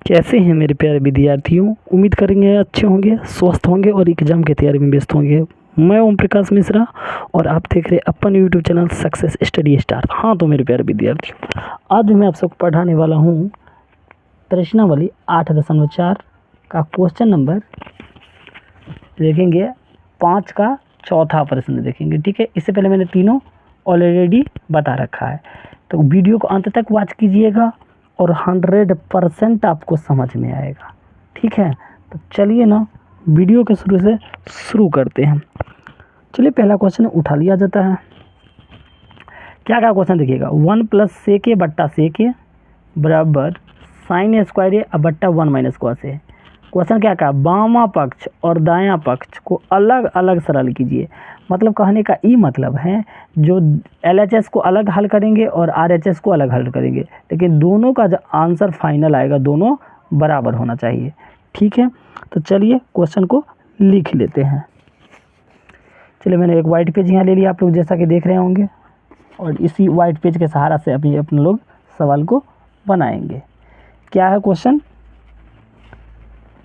कैसे हैं मेरे प्यारे विद्यार्थियों। उम्मीद करेंगे अच्छे होंगे, स्वस्थ होंगे और एग्जाम की तैयारी में व्यस्त होंगे। मैं ओम प्रकाश मिश्रा और आप देख रहे अपन YouTube channel success study star. हाँ तो मेरे प्यारे विद्यार्थियों, आज मैं आप सबको पढ़ाने वाला हूँ प्रश्नावली 8.4 का क्वेश्चन नंबर देखेंगे 5 का चौथा प्रश्न देखेंगे। ठीक है, इससे पहले मैंने तीनों ऑलरेडी बता रखा है, तो वीडियो को अंत तक वॉच कीजिएगा और 100% आपको समझ में आएगा। ठीक है, तो चलिए ना वीडियो के शुरू से शुरू करते हैं। चलिए पहला क्वेश्चन उठा लिया जाता है। क्या क्या क्वेश्चन देखिएगा, 1 + sec a बट्टा sec a बराबर sin स्क्वायर a बट्टा 1 - cos a। क्वेश्चन क्या कहा, बामा पक्ष और दायां पक्ष को अलग अलग सरल कीजिए। मतलब कहने का ये मतलब है, जो LHS को अलग हल करेंगे और RHS को अलग हल करेंगे, लेकिन दोनों का जो आंसर फाइनल आएगा दोनों बराबर होना चाहिए। ठीक है, तो चलिए क्वेश्चन को लिख लेते हैं। चलिए मैंने एक वाइट पेज यहाँ ले लिया, आप लोग जैसा कि देख रहे होंगे, और इसी वाइट पेज के सहारा से अपने लोग सवाल को बनाएंगे। क्या है क्वेश्चन,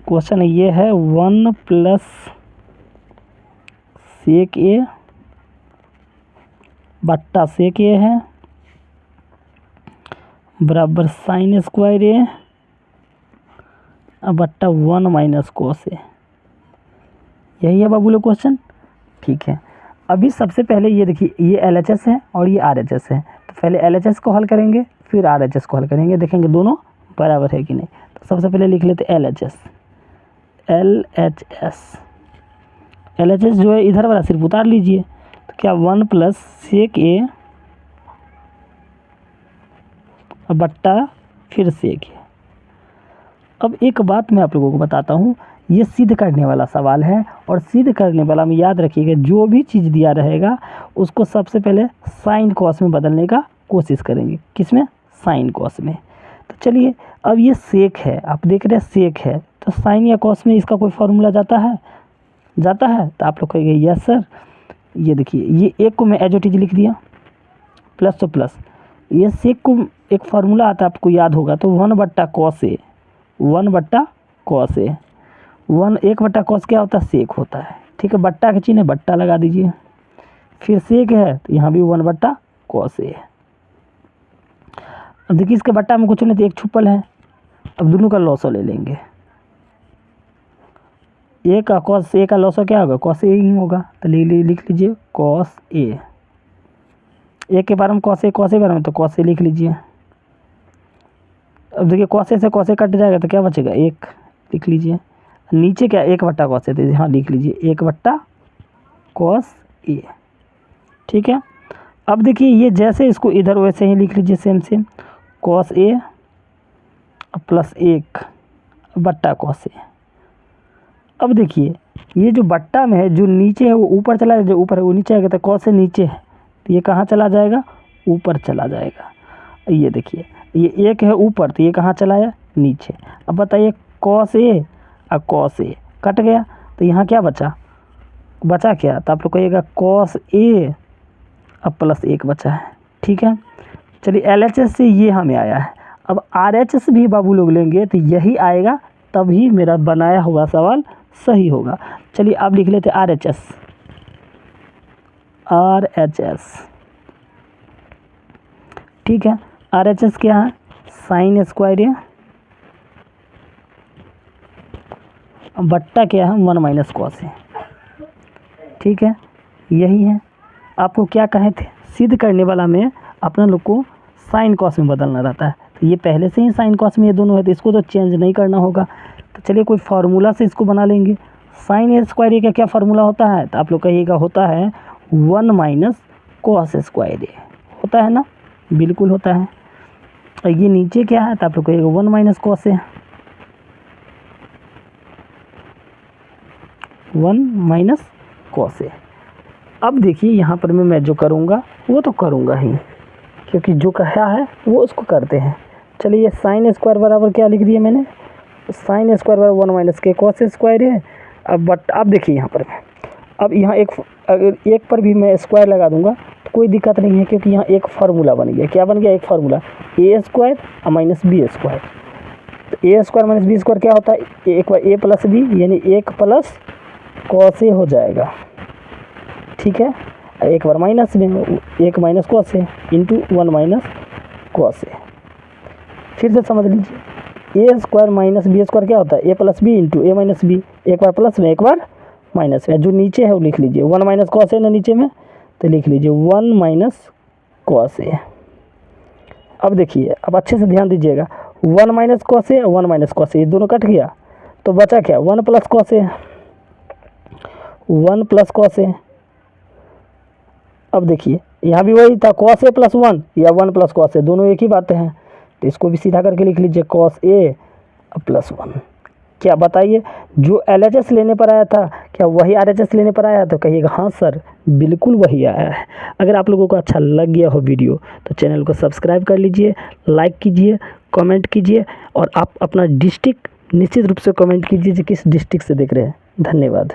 क्वेश्चन ये है 1 + sec a बट्टा sec a है बराबर sin स्क्वायर a बट्टा 1 - cos a। यही है बाबू लोग क्वेश्चन। ठीक है, अभी सबसे पहले ये देखिए, ये LHS है और ये RHS है, तो पहले LHS को हल करेंगे फिर RHS को हल करेंगे, देखेंगे दोनों बराबर है कि नहीं। तो सबसे पहले लिख लेते LHS। LHS जो है इधर वाला सिर्फ उतार लीजिए, तो क्या 1 + sec a बट्टा फिर sec a। अब एक बात मैं आप लोगों को बताता हूँ, ये सिद्ध करने वाला सवाल है, और सिद्ध करने वाला में याद रखिएगा, जो भी चीज़ दिया रहेगा उसको सबसे पहले साइन कॉस में बदलने का कोशिश करेंगे। किस में, साइन कॉस में। तो चलिए, अब ये सेक है, आप देख रहे हैं सेक है, तो साइन या कॉस में इसका कोई फार्मूला जाता है, तो आप लोग कहेंगे यस सर। ये देखिए, ये एक को मैं एज इट इज लिख दिया, प्लस तो प्लस, ये सेक को एक फार्मूला आता है आपको याद होगा, तो 1/cos a, 1/cos a, 1/cos क्या होता है, सेक होता है। ठीक है, बट्टा के चिन्ह बट्टा लगा दीजिए, फिर सेक है तो यहाँ भी 1/cos a। अब देखिए, इसके बट्टा में कुछ नहीं तो एक छुपल है, अब दोनों का लॉसो ले लेंगे। ए का cos a का लॉसो क्या होगा, cos a ही होगा, तो लिख लीजिए cos a। एक के बारे में cos a बारे में, तो cos a लिख लीजिए। अब देखिए cos a से cos a कट जाएगा तो क्या बचेगा, 1 लिख लीजिए। नीचे क्या 1/cos a, तो यहाँ लिख लीजिए 1/cos a। ठीक है, अब देखिए ये जैसे इसको इधर वैसे ही लिख लीजिए, same cos a plus 1/cos a। अब देखिए, ये जो बट्टा में है, जो नीचे है वो ऊपर चला जाएगा, जो ऊपर है वो नीचे आएगा, तो cos a नीचे है तो ये कहाँ चला जाएगा, ऊपर चला जाएगा। ये देखिए, ये 1 है ऊपर, तो ये कहाँ चला है, नीचे। अब बताइए cos a और cos a कट गया, तो यहाँ क्या बचा क्या, तो आप लोग कहिएगा cos a अब प्लस 1 बचा है। ठीक है, चलिए LHS से ये हमें आया है, अब RHS भी बाबू लोग लेंगे तो यही आएगा, तभी मेरा बनाया हुआ सवाल सही होगा। चलिए आप लिख लेते RHS। ठीक है, RHS क्या है, sin स्क्वायर a बट्टा क्या है 1 - cos a। ठीक है, यही है। आपको क्या कहे थे, सिद्ध करने वाला में अपना लोग को साइन कॉस में बदलना रहता है, तो ये पहले से ही साइन कॉस में ये दोनों है, तो इसको तो चेंज नहीं करना होगा। तो चलिए कोई फार्मूला से इसको बना लेंगे। साइन स्क्वायर ए का क्या फार्मूला होता है, तो आप लोग कहिएगा होता है 1 - cos स्क्वायर ए, होता है ना, बिल्कुल होता है। और ये नीचे क्या है, तो आप लोग कहिएगा 1 - cos a, 1 - cos a। अब देखिए यहाँ पर मैं जो करूँगा वो तो करूँगा ही, क्योंकि जो कहा है वो उसको करते हैं। चलिए, ये साइन स्क्वायर बराबर क्या लिख दिया मैंने, साइन स्क्वायर बराबर 1 - k cos स्क्वायर है। अब देखिए यहाँ पर, अब यहाँ अगर एक पर भी मैं स्क्वायर लगा दूंगा तो कोई दिक्कत नहीं है, क्योंकि यहाँ एक फार्मूला बन गया। क्या बन गया, एक फार्मूला a² - b²। तो ए स्क्वायर माइनस बी स्क्वायर क्या होता है, एक बार ए प्लस बी यानी 1 प्लस कॉस ए हो जाएगा, ठीक है। एक बार माइनस में 1 minus cos A into 1 minus cos A. फिर से समझ लीजिए, ए स्क्वायर माइनस बी स्क्वायर क्या होता है, ए प्लस बी इंटू ए माइनस बी, एक बार प्लस में एक बार माइनस में, जो नीचे है वो लिख लीजिए 1 माइनस कॉस ए ना नीचे में, तो लिख लीजिए 1 माइनस कॉस ए। अब देखिए, अब अच्छे से ध्यान दीजिएगा, 1 minus cos A 1 minus cos A दोनों कट गया, तो बचा क्या 1 plus cos A, 1 plus cos A. अब देखिए यहाँ भी वही था, कॉस ए प्लस 1 या 1 प्लस कॉस ए दोनों एक ही बातें हैं, तो इसको भी सीधा करके लिख लीजिए कॉस ए प्लस 1। क्या बताइए, जो LHS लेने पर आया था क्या वही RHS लेने पर आया? तो कहिएगा हाँ सर बिल्कुल वही आया है। अगर आप लोगों को अच्छा लग गया हो वीडियो तो चैनल को सब्सक्राइब कर लीजिए, लाइक कीजिए, कमेंट कीजिए, और आप अपना डिस्ट्रिक्ट निश्चित रूप से कमेंट कीजिए कि किस डिस्ट्रिक्ट से देख रहे हैं। धन्यवाद।